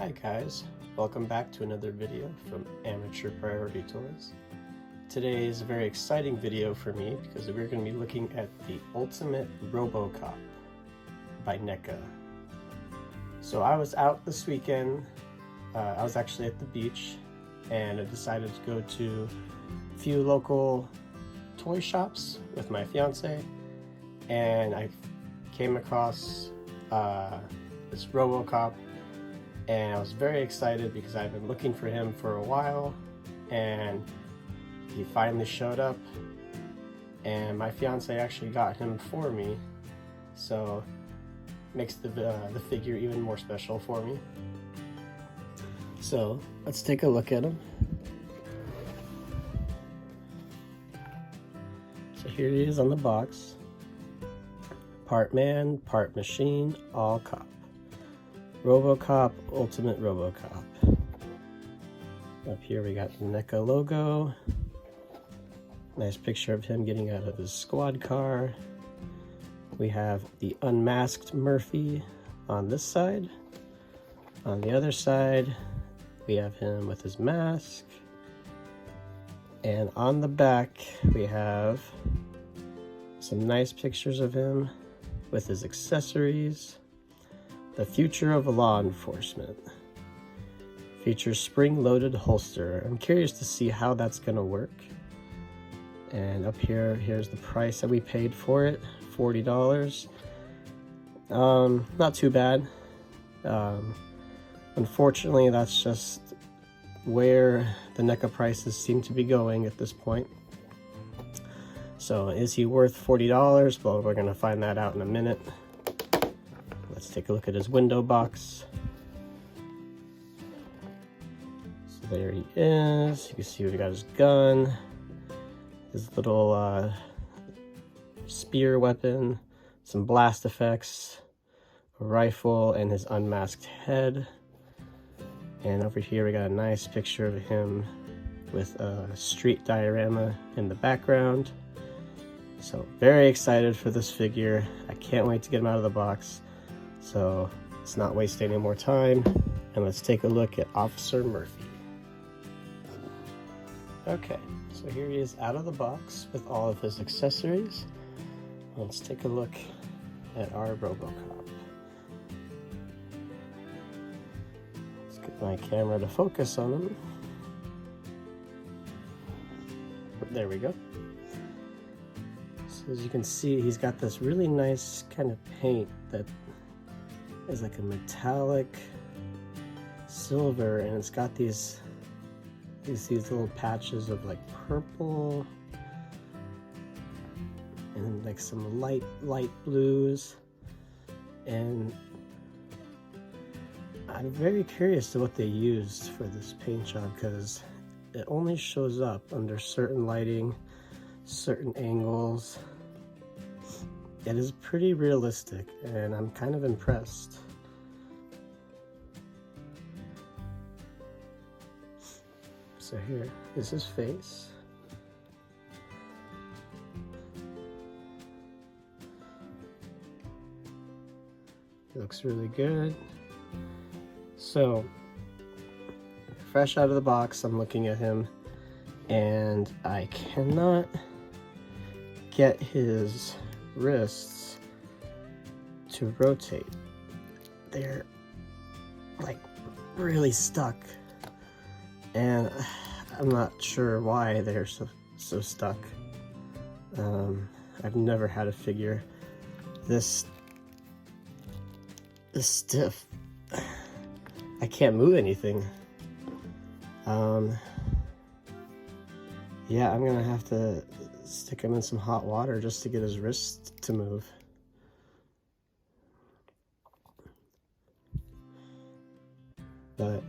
Hi guys, welcome back to another video from Amateur Priority Toys. Today is a very exciting video for me because we're going to be looking at the Ultimate RoboCop by NECA. So I was out this weekend, I was actually at the beach, and I decided to go to a few local toy shops with my fiance, and I came across this RoboCop. And I was very excited because I've been looking for him for a while, and he finally showed up, and my fiance actually got him for me, so makes the figure even more special for me. So let's take a look at him. So here he is on the box. Part man, part machine, all cop. RoboCop, Ultimate RoboCop. Up here we got the NECA logo. Nice picture of him getting out of his squad car. We have the unmasked Murphy on this side. On the other side, we have him with his mask. And on the back, we have some nice pictures of him with his accessories. The future of law enforcement. Features spring-loaded holster. I'm curious to see how that's gonna work. And up here, here's the price that we paid for it, $40. Not too bad. Unfortunately, that's just where the NECA prices seem to be going at this point. So is he worth $40? Well, we're gonna find that out in a minute. Let's take a look at his window box. So there he is. You can see we got his gun, his little spear weapon, some blast effects, a rifle, and his unmasked head. And over here we got a nice picture of him with a street diorama in the background. So very excited for this figure. I can't wait to get him out of the box. So let's not waste any more time, and let's take a look at Officer Murphy. Okay, so here he is out of the box with all of his accessories. Let's take a look at our RoboCop. Let's get my camera to focus on him. There we go. So as you can see, he's got this really nice kind of paint that is like a metallic silver, and it's got these little patches of like purple and like some light blues, and I'm very curious to what they used for this paint job, because it only shows up under certain lighting, certain angles. It is pretty realistic, and I'm kind of impressed. So here is his face. It looks really good. So, fresh out of the box, I'm looking at him, and I cannot get his wrists to rotate. They're like really stuck, and I'm not sure why they're so stuck. I've never had a figure this stiff. I can't move anything. Yeah, I'm gonna have to stick him in some hot water just to get his wrist to move. But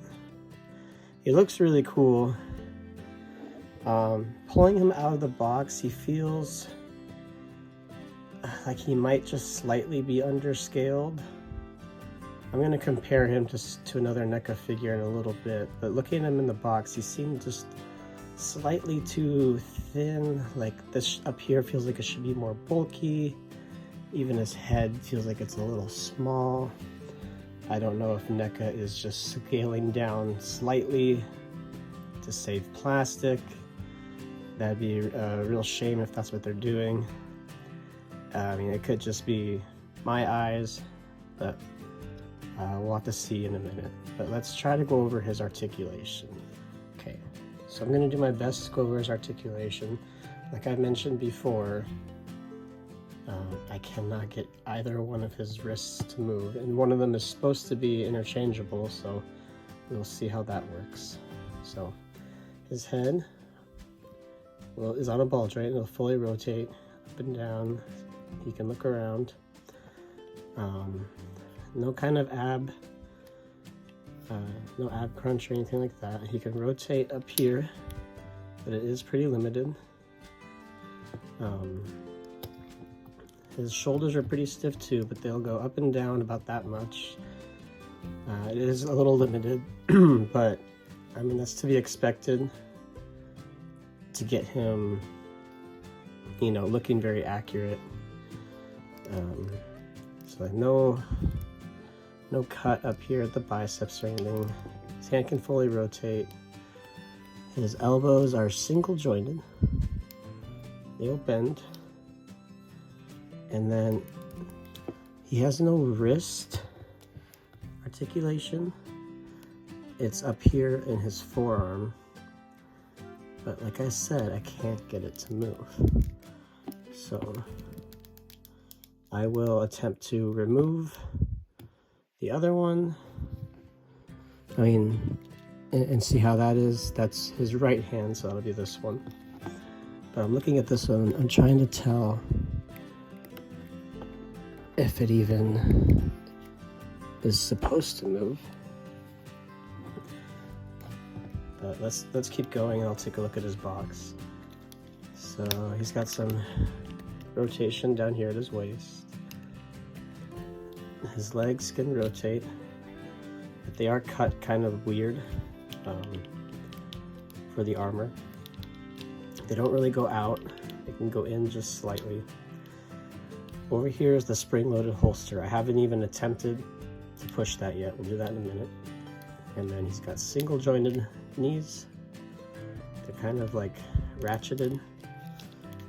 he looks really cool. Pulling him out of the box, he feels like he might just slightly be underscaled. I'm going to compare him to another NECA figure in a little bit, but looking at him in the box, he seemed just slightly too thin. Like this up here feels like it should be more bulky. Even his head feels like it's a little small. I don't know if NECA is just scaling down slightly to save plastic. That'd be a real shame if that's what they're doing. I mean, it could just be my eyes, but we'll have to see in a minute. But let's try to go over his articulation. Okay, so I'm going to do my best to go over his articulation. Like I mentioned before, I cannot get either one of his wrists to move, and one of them is supposed to be interchangeable, so we'll see how that works. So his head is on a ball joint. It'll fully rotate up and down. He can look around. No kind of no ab crunch or anything like that. He can rotate up here, but it is pretty limited. His shoulders are pretty stiff too, but they'll go up and down about that much. It is a little limited, but I mean, that's to be expected to get him, you know, looking very accurate. So no cut up here at the biceps or anything. His hand can fully rotate. His elbows are single jointed. They'll bend. And then he has no wrist articulation. It's up here in his forearm. But like I said, I can't get it to move. So I will attempt to remove the other one. I mean, and see how that is. That's his right hand, so that'll be this one. But I'm looking at this one, I'm trying to tell if it even is supposed to move. But let's keep going, and I'll take a look at his box. So he's got some rotation down here at his waist. His legs can rotate, but they are cut kind of weird for the armor. They don't really go out, they can go in just slightly. Over here is the spring-loaded holster. I haven't even attempted to push that yet. We'll do that in a minute. And then he's got single-jointed knees. They're kind of like ratcheted.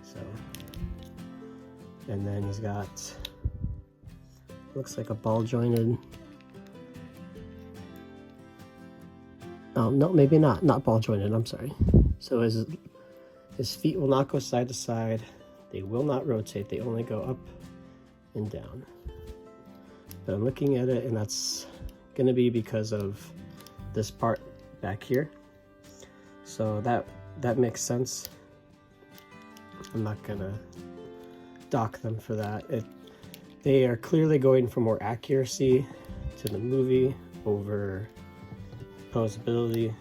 So, and then he's got, looks like a ball-jointed. Oh no, maybe not ball-jointed. I'm sorry. So his feet will not go side to side. They will not rotate. They only go up and down. But I'm looking at it, and that's going to be because of this part back here. So that makes sense. I'm not gonna dock them for that. They are clearly going for more accuracy to the movie over posability,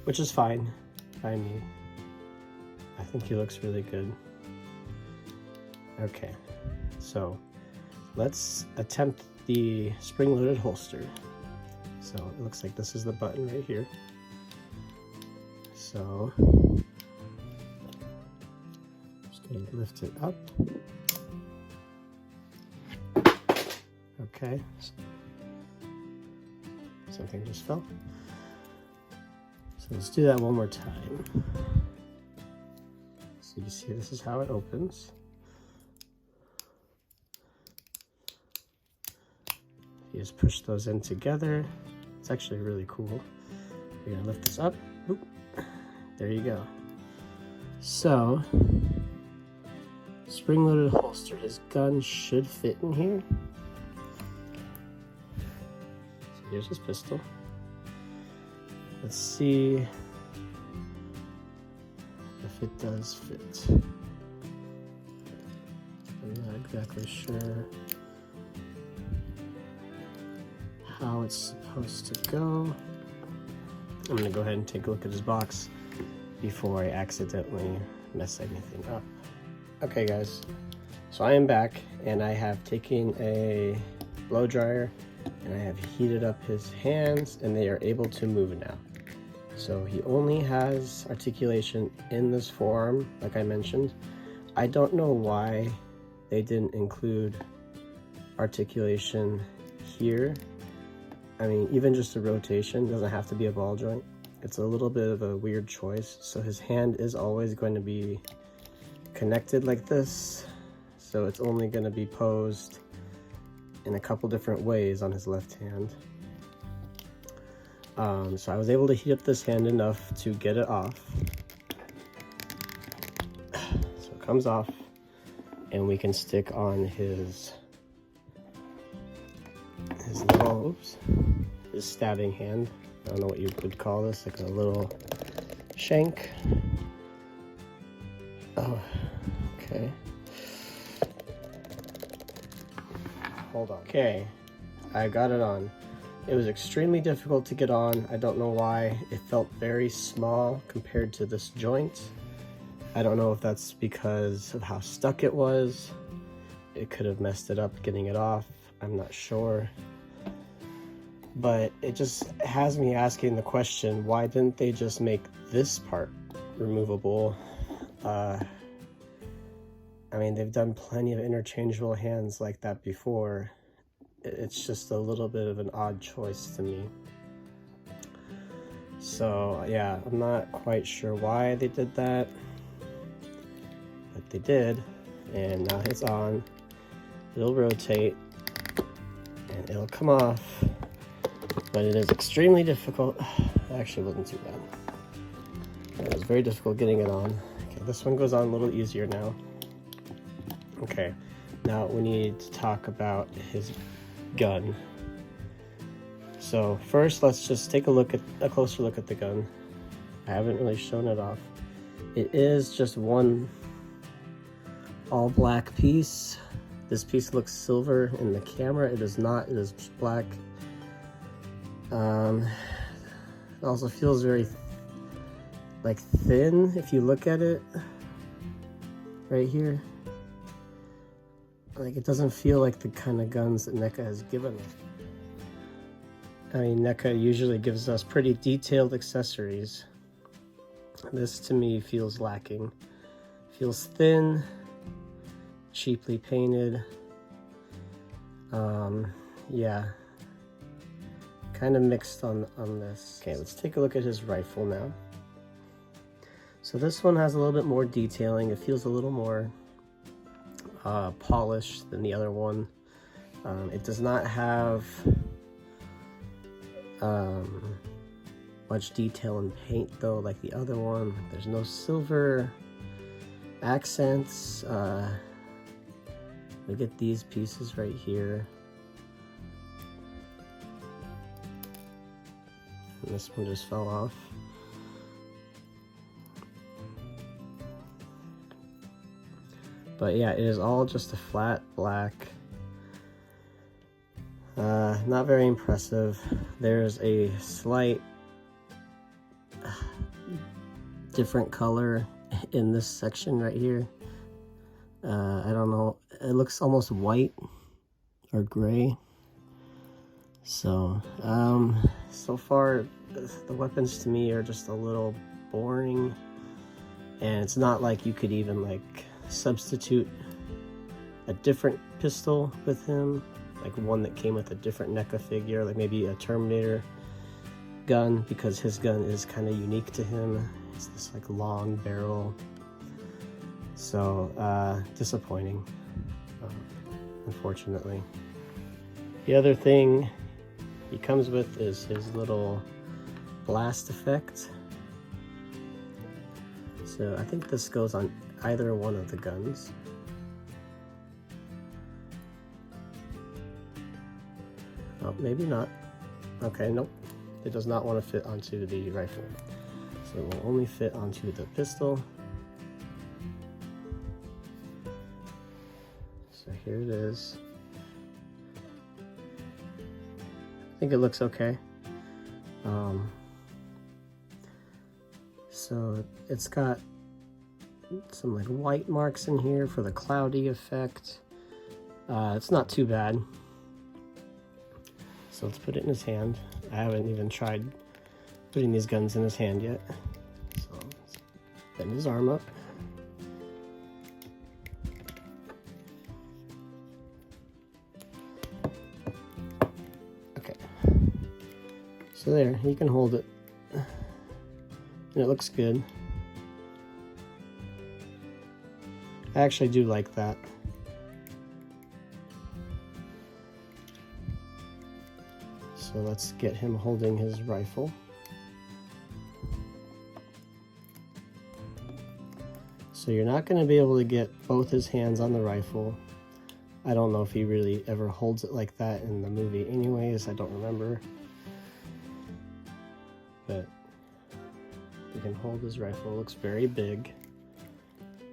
which is fine by me. I think he looks really good. Okay, so let's attempt the spring-loaded holster. So it looks like this is the button right here. So just going to lift it up. Okay, something just fell. So let's do that one more time. So you see, this is how it opens. You just push those in together. It's actually really cool. You're gonna lift this up. Oop. There you go. So, spring-loaded holster. His gun should fit in here. So here's his pistol. Let's see if it does fit. I'm not exactly sure how it's supposed to go. I'm gonna go ahead and take a look at his box before I accidentally mess anything up. Okay guys, so I am back, and I have taken a blow dryer and I have heated up his hands, and they are able to move now. So he only has articulation in this forearm, like I mentioned. I don't know why they didn't include articulation here, I mean, even just a rotation doesn't have to be a ball joint. It's a little bit of a weird choice. So his hand is always going to be connected like this. So it's only going to be posed in a couple different ways on his left hand. So I was able to heat up this hand enough to get it off. So it comes off, and we can stick on his little, oops, his stabbing hand. I don't know what you would call this, like a little shank. Oh, okay. Hold on. Okay, I got it on. It was extremely difficult to get on. I don't know why. It felt very small compared to this joint. I don't know if that's because of how stuck it was. It could have messed it up getting it off. I'm not sure. But it just has me asking the question, why didn't they just make this part removable? I mean, they've done plenty of interchangeable hands like that before. It's just a little bit of an odd choice to me. So yeah, I'm not quite sure why they did that, but they did, and now it's on. It'll rotate, and it'll come off, but it is extremely difficult. It actually wasn't too bad. It was very difficult getting it on. Okay, this one goes on a little easier now. Okay, now we need to talk about his gun. So first, let's just take a closer look at the gun. I haven't really shown it off. It is just one all black piece. This piece looks silver in the camera. It is not. It is just black. It also feels very like thin if you look at it right here. Like, it doesn't feel like the kind of guns that NECA has given us. I mean, NECA usually gives us pretty detailed accessories. This to me feels lacking. Feels thin, cheaply painted. Yeah, kind of mixed on this. Okay, let's take a look at his rifle now. So this one has a little bit more detailing. It feels a little more polished than the other one. It does not have much detail in paint though, like the other one. There's no silver accents. Look at these pieces right here. And this one just fell off. But yeah, it is all just a flat black. Not very impressive. There's a slight different color in this section right here. I don't know. It looks almost white or gray. So, so far, the weapons to me are just a little boring. And it's not like you could even like substitute a different pistol with him, like one that came with a different NECA figure, like maybe a Terminator gun, because his gun is kind of unique to him. It's this like long barrel. So disappointing, unfortunately. The other thing he comes with is his little blast effect. So I think this goes on either one of the guns. Oh, maybe not. Okay, nope. It does not want to fit onto the rifle. So it will only fit onto the pistol. So here it is. I think it looks okay. So it's got some like white marks in here for the cloudy effect. It's not too bad. So let's put it in his hand. I haven't even tried putting these guns in his hand yet. So let's bend his arm up. So there, you can hold it. And it looks good. I actually do like that. So let's get him holding his rifle. So you're not going to be able to get both his hands on the rifle. I don't know if he really ever holds it like that in the movie anyways, I don't remember. But you can hold his rifle, it looks very big.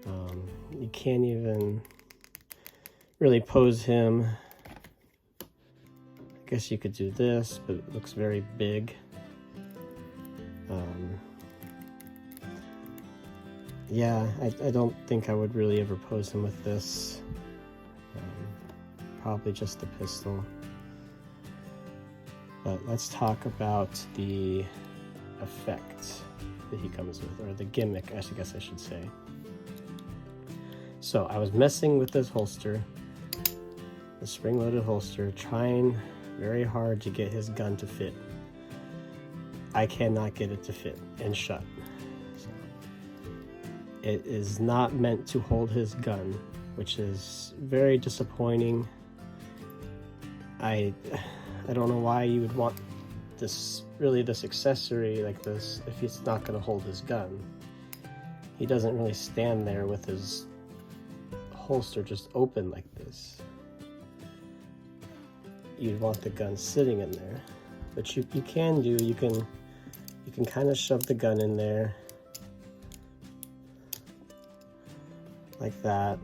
You can't even really pose him. I guess you could do this, but it looks very big. Yeah, I don't think I would really ever pose him with this. Probably just the pistol. But let's talk about the effect that he comes with, or the gimmick, I guess I should say. So I was messing with this holster, the spring-loaded holster, trying very hard to get his gun to fit. I cannot get it to fit and shut. So it is not meant to hold his gun, which is very disappointing. I don't know why you would want this accessory like this if he's not going to hold his gun. He doesn't really stand there with his holster just open like this. You'd want the gun sitting in there, but you can kind of shove the gun in there like that.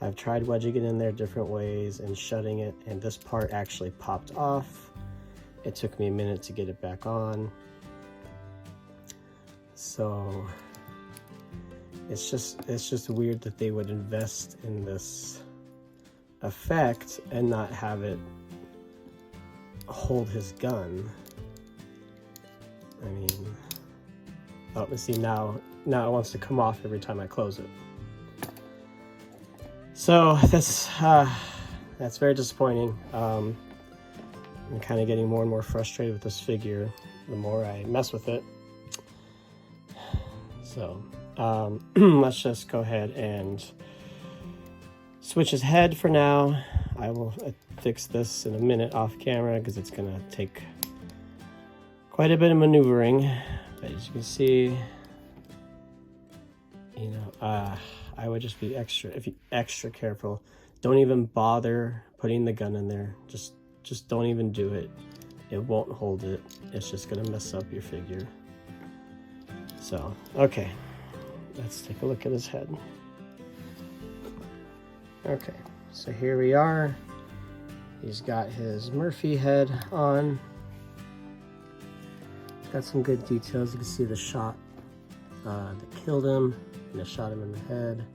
I've tried wedging it in there different ways and shutting it, and this part actually popped off. It took me a minute to get it back on. So it's just weird that they would invest in this effect and not have it hold his gun. I mean, oh, see, now it wants to come off every time I close it. So that's very disappointing. I'm kind of getting more and more frustrated with this figure the more I mess with it. So let's just go ahead and switch his head for now. I will fix this in a minute off camera because it's gonna take quite a bit of maneuvering. But as you can see, you know, I would just be extra careful. Don't even bother putting the gun in there. Just don't even do it. It won't hold it. It's just gonna mess up your figure. So, okay. Let's take a look at his head. Okay, so here we are. He's got his Murphy head on. Got some good details. You can see the shot that killed him, and it shot him in the head.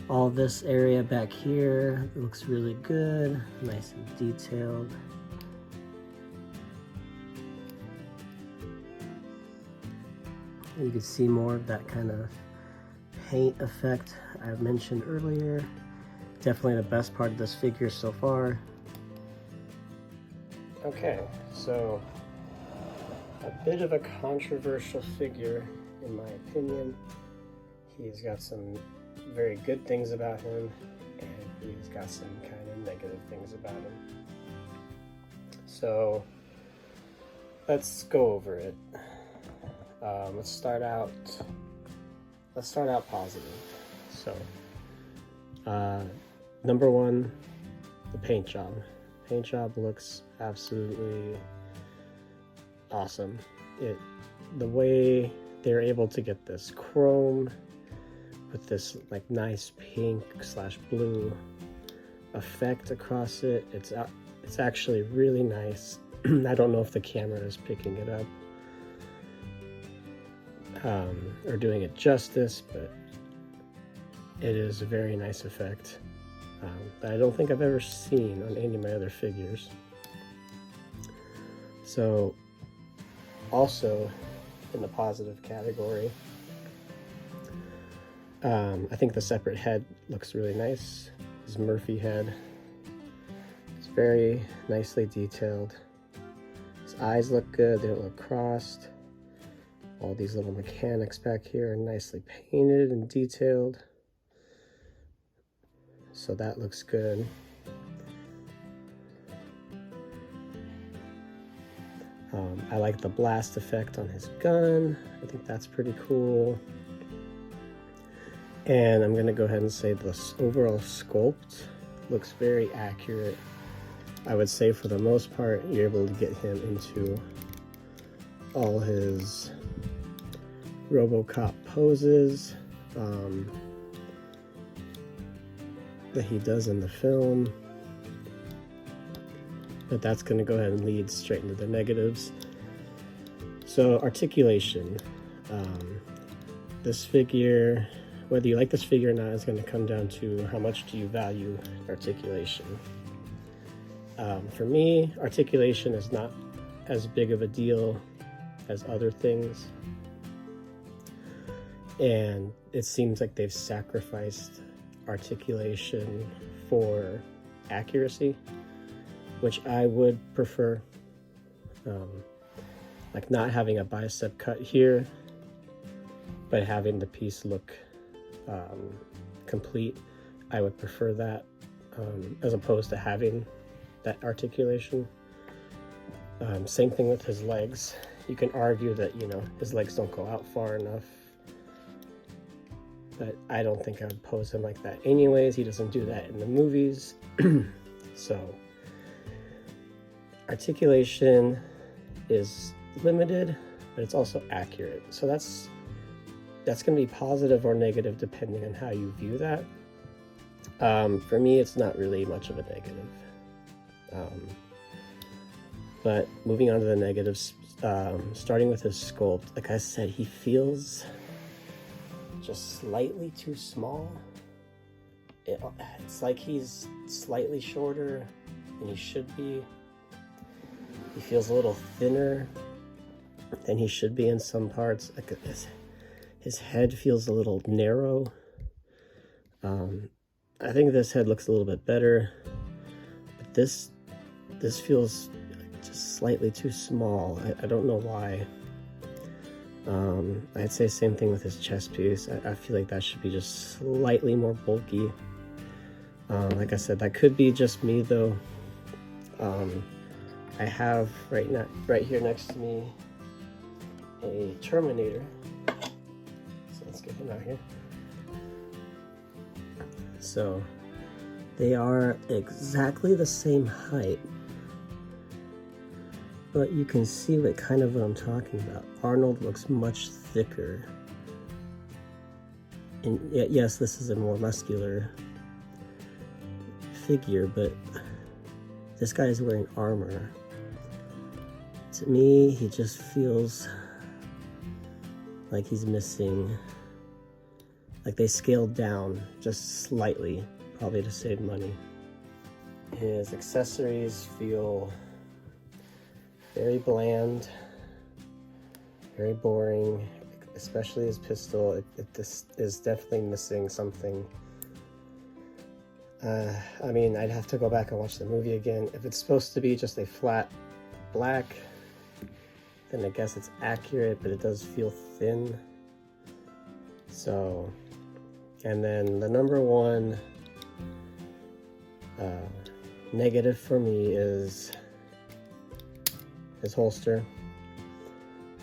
All this area back here looks really good, nice and detailed. You can see more of that kind of paint effect I mentioned earlier. Definitely the best part of this figure so far. Okay, so a bit of a controversial figure in my opinion. He's got some very good things about him, and he's got some kind of negative things about him. So let's go over it. Let's start out positive. So number one, the paint job. Paint job looks absolutely awesome. The way they're able to get this chrome with this like nice pink / blue effect across it, it's actually really nice. I don't know if the camera is picking it up or doing it justice, but it is a very nice effect that I don't think I've ever seen on any of my other figures. So also in the positive category, I think the separate head looks really nice. His Murphy head, it's very nicely detailed. His eyes look good, they don't look crossed. All these little mechanics back here are nicely painted and detailed. So that looks good. I like the blast effect on his gun. I think that's pretty cool. And I'm gonna go ahead and say this overall sculpt looks very accurate. I would say for the most part, you're able to get him into all his RoboCop poses that he does in the film. But that's going to go ahead and lead straight into the negatives. So articulation. This figure, whether you like this figure or not, is going to come down to how much do you value articulation. For me, articulation is not as big of a deal as other things. And it seems like they've sacrificed articulation for accuracy, which I would prefer. Like not having a bicep cut here, but having the piece look complete. I would prefer that as opposed to having that articulation. Same thing with his legs. You can argue that, you know, his legs don't go out far enough, but I don't think I would pose him like that anyways. He doesn't do that in the movies. So articulation is limited, but it's also accurate. So that's going to be positive or negative depending on how you view that. For me, it's not really much of a negative. But moving on to the negatives, starting with his sculpt, like I said, he feels just slightly too small. It's like he's slightly shorter than he should be. He feels a little thinner than he should be in some parts. Like his head feels a little narrow. I think this head looks a little bit better, but this feels just slightly too small. I don't know why. I'd say same thing with his chest piece. I feel like that should be just slightly more bulky. Like I said, that could be just me though. I have right here next to me a Terminator. So let's get him out here. So they are exactly the same height, but you can see what I'm talking about. Arnold looks much thicker. And yes, this is a more muscular figure, but this guy is wearing armor. To me, he just feels like he's missing, like they scaled down just slightly, probably to save money. His accessories feel very bland, very boring, especially his pistol. This is definitely missing something. I mean, I'd have to go back and watch the movie again. If it's supposed to be just a flat black, then I guess it's accurate, but it does feel thin. So, and then the number one negative for me is his holster.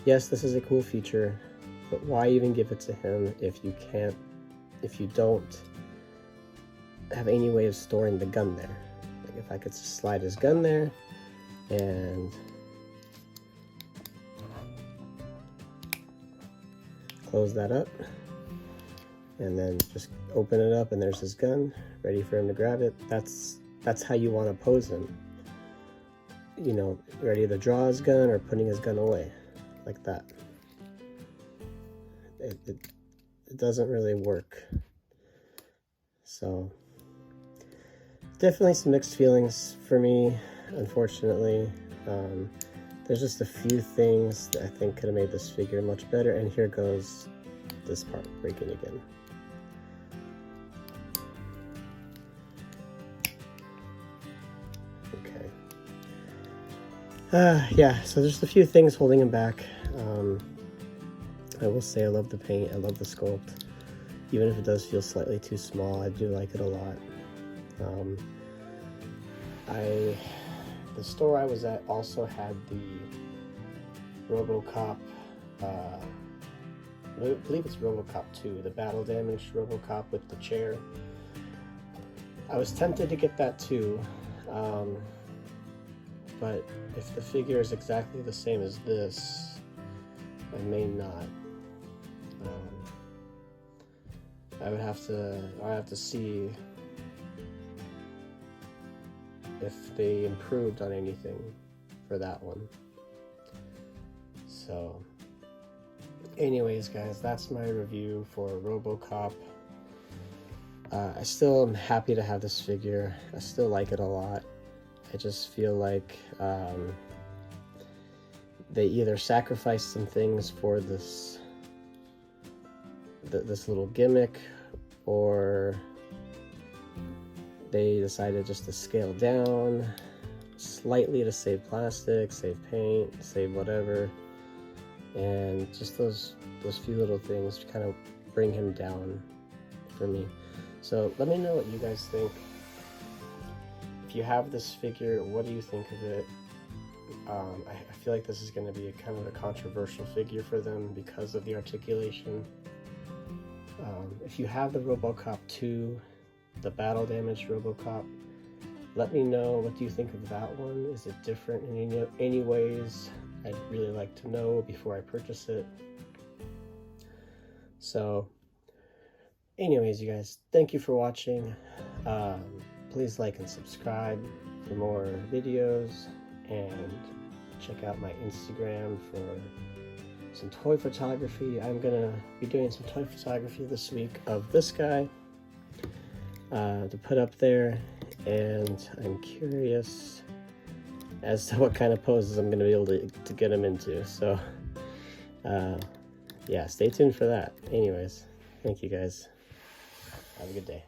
Yes, this is a cool feature, but why even give it to him if you don't have any way of storing the gun there? Like if I could just slide his gun there and close that up and then just open it up and there's his gun ready for him to grab it. That's how you want to pose him. You know, ready to draw his gun or putting his gun away like that. It doesn't really work. So definitely some mixed feelings for me, unfortunately. There's just a few things that I think could have made this figure much better, and here goes this part breaking again. Yeah, so there's a few things holding him back. I will say I love the paint, I love the sculpt. Even if it does feel slightly too small, I do like it a lot. The store I was at also had the RoboCop, I believe it's RoboCop 2, the battle damaged RoboCop with the chair. I was tempted to get that too, but if the figure is exactly the same as this, I may not. I have to see if they improved on anything for that one. So anyways, guys, that's my review for RoboCop. I still am happy to have this figure. I still like it a lot. I just feel like they either sacrificed some things for this little gimmick, or they decided just to scale down slightly to save plastic, save paint, save whatever, and just those few little things kind of bring him down for me. So let me know what you guys think. If you have this figure, what do you think of it? I feel like this is going to be kind of a controversial figure for them because of the articulation. If you have the RoboCop 2, the battle damaged RoboCop, let me know, what do you think of that one? Is it different in any ways? I'd really like to know before I purchase it. So anyways, you guys, thank you for watching. Please like and subscribe for more videos, and check out my Instagram for some toy photography. I'm gonna be doing some toy photography this week of this guy to put up there, and I'm curious as to what kind of poses I'm gonna be able to get him into. So yeah, stay tuned for that. Anyways, thank you guys. Have a good day.